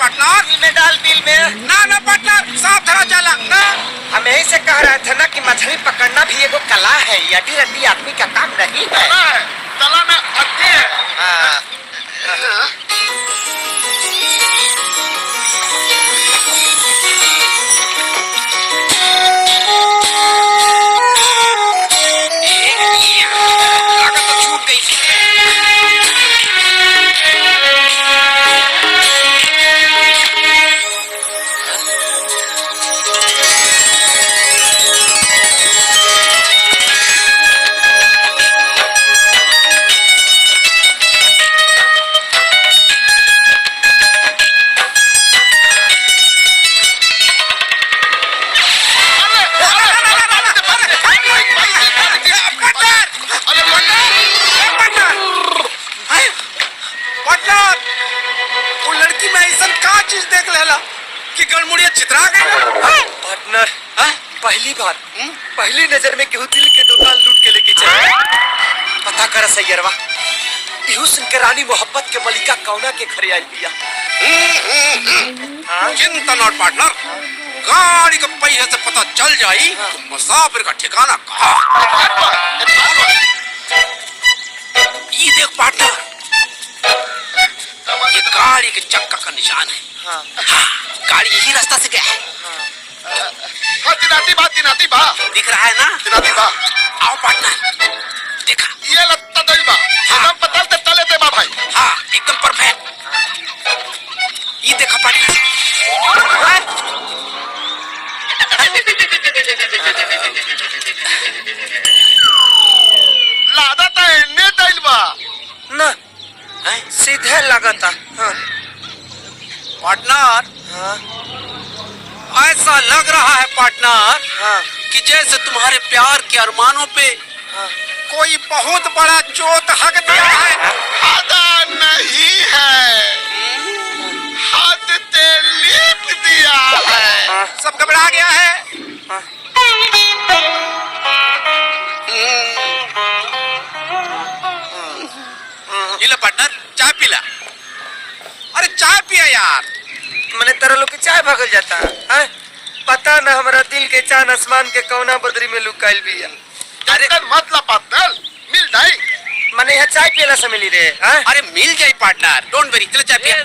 Partner. Bill में डाल, bill में। ना पार्टनर, साफ धरा जाला ना। हम यही से कह रहे थे ना कि मछली पकड़ना भी एगो कला है, यदि रद्दी आदमी का काम नहीं है। कला में अति है। हाँ। लागत तो छूट गई थी। देख लेला कि गड़मुड़िया चित्रा गई। पार्टनर, पहली बार पहली नजर में केहू दिल के दुकान लूट के लेके चले। पता कर सैयरवा, इहू सुन के रानी मोहब्बत के मलिका कौना के घरे आई बिया। चिंता नॉट पार्टनर, गाड़ी के पहिए से पता चल जाई तो मुसाफिर का ठिकाना कहाँ। ये देख पार्टनर, ये गाड़ी के चक्का का निशान है। हाँ, गाड़ी यही रास्ता से गया है। दिनाती बा दिख रहा है ना? दिनाती बा। आओ पार्टनर, देखा ये लत्ता दई बा। एकदम पतल ते तले ते बा भाई। हाँ, एकदम परफेक्ट। ये देखा पार्टनर, लादा ता एने दई बा ना सीधे लगता। हाँ। पार्टनर, हाँ। ऐसा लग रहा है पार्टनर, हाँ। कि जैसे तुम्हारे प्यार के अरमानों पे हाँ। कोई बहुत बड़ा चोट हक दिया है। आधा नहीं है, हाथ ते लीप दिया है। सब घबरा गया है। हाँ। ये लो पार्टनर, चाय पीला। अरे चाय पिया यार। मैंने तरह लोग की चाय भगल जाता है। पता न हमारा दिल के चांद आसमान के कौना बदरी में लुकाइल बिया। अरे मतलब पातल मिल जाई। मैंने यहाँ चाय पियला से मिली रे। अरे मिल जाए पार्टनर, डोंट वरी, चलो चाय पिया।